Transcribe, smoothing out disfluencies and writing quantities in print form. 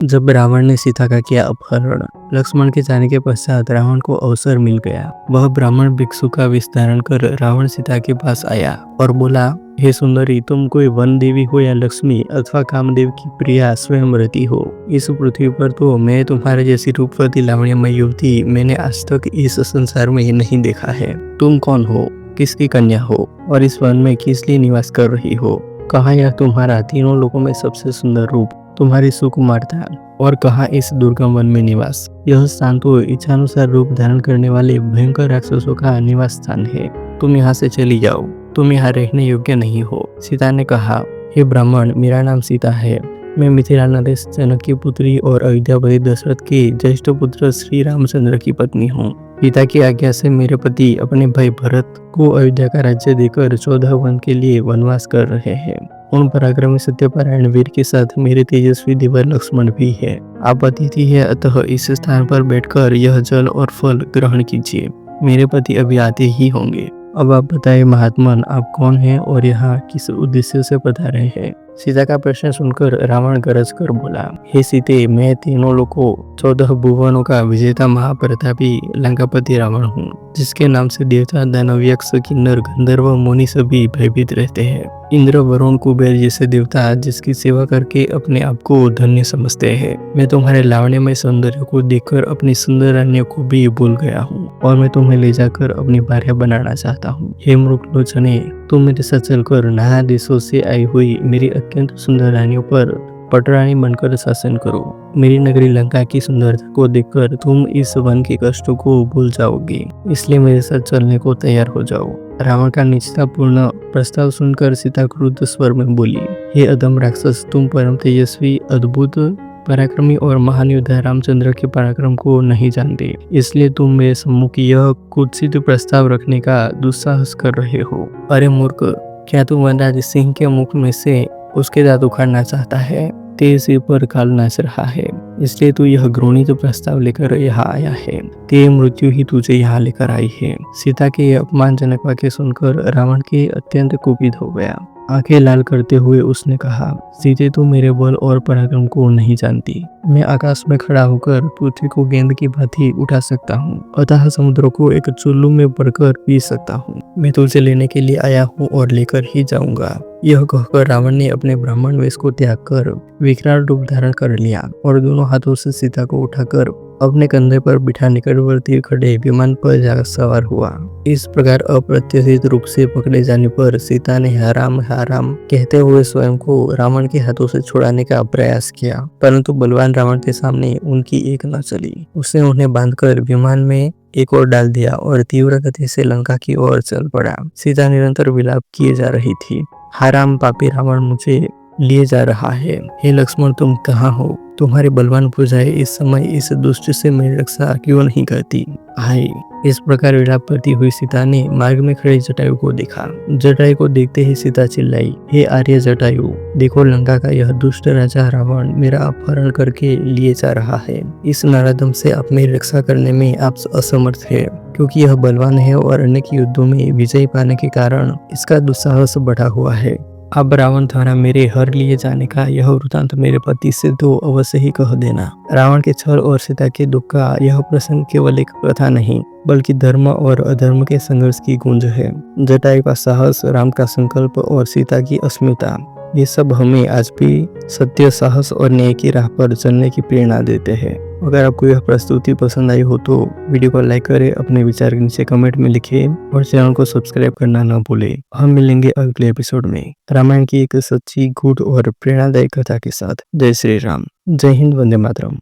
जब रावण ने सीता का किया अपहरण, लक्ष्मण के जाने के पश्चात रावण को अवसर मिल गया। वह ब्राह्मण भिक्षु का वेश धारण कर रावण सीता के पास आया और बोला, हे सुंदरी, तुम कोई वन देवी हो या लक्ष्मी अथवा कामदेव की प्रिया स्वयं रहती हो। इस पृथ्वी पर तो मैं तुम्हारे जैसी रूपवती लावण्यमय युवती मैंने आज तक इस संसार में नहीं देखा है। तुम कौन हो, किसकी कन्या हो और इस वन में किस लिए निवास कर रही हो? कहाँ यह तुम्हारा तीनों लोगों में सबसे सुंदर रूप, तुम्हारी सुकुमारता और कहाँ इस दुर्गम वन में निवास? यह स्थान तो इच्छानुसार रूप धारण करने वाले भयंकर राक्षसों का निवास स्थान है। तुम यहाँ से चली जाओ, तुम यहाँ रहने योग्य नहीं हो। सीता ने कहा, हे ब्राह्मण, मेरा नाम सीता है। मैं मिथिला नरेश जनक की पुत्री और अयोध्यापति दशरथ के ज्येष्ठ पुत्र श्री रामचंद्र की पत्नी हूँ। पिता की आज्ञा से मेरे पति अपने भाई भरत को अयोध्या का राज्य देकर 14 वन के लिए वनवास कर रहे हैं। उन पराक्रमी सत्यपरायण वीर के साथ मेरे तेजस्वी देवर लक्ष्मण भी है। आप अतिथि है, अतः इस स्थान पर बैठकर यह जल और फल ग्रहण कीजिए। मेरे पति अभी आते ही होंगे। अब आप बताइए महात्मन, आप कौन हैं और यहाँ किस उद्देश्य से पधारे हैं? सीता का प्रश्न सुनकर रावण गरज कर बोला, हे सीते, मैं तीनों लोगों 14 भुवनों का विजेता महाप्रतापी लंकापति रावण हूँ, जिसके नाम से देवता, दानव, यक्ष, किन्नर, गंधर्व, मुनि सभी भयभीत रहते हैं। इंद्र, वरुण, कुबेर जैसे देवता जिसकी सेवा करके अपने आप को धन्य समझते हैं। मैं तुम्हारे लावण्यमय सौंदर्य को देखकर अपनी सुंदर रानियों को भी भूल गया हूँ और मैं तुम्हें ले जाकर अपनी भार्या बनाना चाहता हूँ। हे मृगलोचने, तुम मेरे साथ चलकर नाना देशों से आई हुई मेरी अत्यंत सुंदर रानियों पर पटरानी बनकर शासन करो। मेरी नगरी लंका की सुंदरता को देखकर तुम इस वन के कष्टों को भूल जाओगे, इसलिए मेरे साथ चलने को तैयार हो जाओ। रावण का निष्ठापूर्ण प्रस्ताव सुनकर सीता क्रुद्ध स्वर में बोली, हे अधम राक्षस, तुम परम तेजस्वी, अद्भुत, पराक्रमी और महान योद्धा रामचंद्र के पराक्रम को नहीं जानते, इसलिए तुम मेरे सम्मुख यह कुत्सित प्रस्ताव रखने का दुस्साहस कर रहे हो। अरे मूर्ख, क्या तू वनराज सिंह के मुख में से उसके दांत उखाड़ना चाहता है? तेरे सिर पर काल नाच रहा है, इसलिए तू यह घृणित प्रस्ताव लेकर यहाँ आया है। तेरी मृत्यु ही तुझे यहाँ लेकर आई है। सीता के अपमानजनक वाक्य सुनकर रावण के अत्यंत कुपित हो गया। आंखें लाल करते हुए उसने कहा, सीते, तू मेरे बल और पराक्रम को नहीं जानती। मैं आकाश में खड़ा होकर पृथ्वी को गेंद की भांति उठा सकता हूँ, अतः समुद्र को एक चुल्लू में भरकर पी सकता हूँ। मैं तुझे लेने के लिए आया हूँ और लेकर ही जाऊंगा। यह कहकर रावण ने अपने ब्राह्मण वेश को त्याग कर विकराल रूप धारण कर लिया और दोनों हाथों से सीता को उठाकर अपने कंधे पर बिठा निकटवर्ती खड़े विमान पर जाकर सवार हुआ। इस प्रकार अप्रत्याशित रूप से पकड़े जाने पर सीता ने हा राम कहते हुए स्वयं को रावण के हाथों से छुड़ाने का प्रयास किया, परंतु बलवान रावण के सामने उनकी एक न चली। उसने उन्हें बांधकर विमान में एक और डाल दिया और तीव्र गति से लंका की ओर चल पड़ा। सीता निरंतर विलाप किए जा रही थी, हाराम, पापी रावण मुझे लिए जा रहा है। हे लक्ष्मण, तुम कहाँ हो? तुम्हारी बलवान भुजाएं इस समय इस दुष्ट से मेरी रक्षा क्यों नहीं करती? हाय! इस प्रकार विलाप करती हुई सीता ने मार्ग में खड़े जटायु को देखा। जटायु को देखते ही सीता चिल्लाई, हे आर्य जटायु, देखो, लंका का यह दुष्ट राजा रावण मेरा अपहरण करके लिए जा रहा है। इस नराधम से आप मेरी रक्षा करने में आप असमर्थ है, क्योंकि यह बलवान है और अनेक युद्धों में विजय पाने के कारण इसका दुस्साहस बढ़ा हुआ है। अब रावण द्वारा मेरे हर लिए जाने का यह वृतांत मेरे पति से तो अवश्य ही कह देना। रावण के छल और सीता के दुख का यह प्रसंग केवल एक कथा नहीं, बल्कि धर्म और अधर्म के संघर्ष की गूंज है। जटायु का साहस, राम का संकल्प और सीता की अस्मिता, ये सब हमें आज भी सत्य, साहस और न्याय की राह पर चलने की प्रेरणा देते हैं। अगर आपको यह प्रस्तुति पसंद आई हो तो वीडियो को लाइक करें, अपने विचार नीचे कमेंट में लिखें और चैनल को सब्सक्राइब करना न भूलें। हम मिलेंगे अगले एपिसोड में रामायण की एक सच्ची, गूढ़ और प्रेरणादायक कथा के साथ। जय श्री राम, जय हिंद, वंदे मातरम।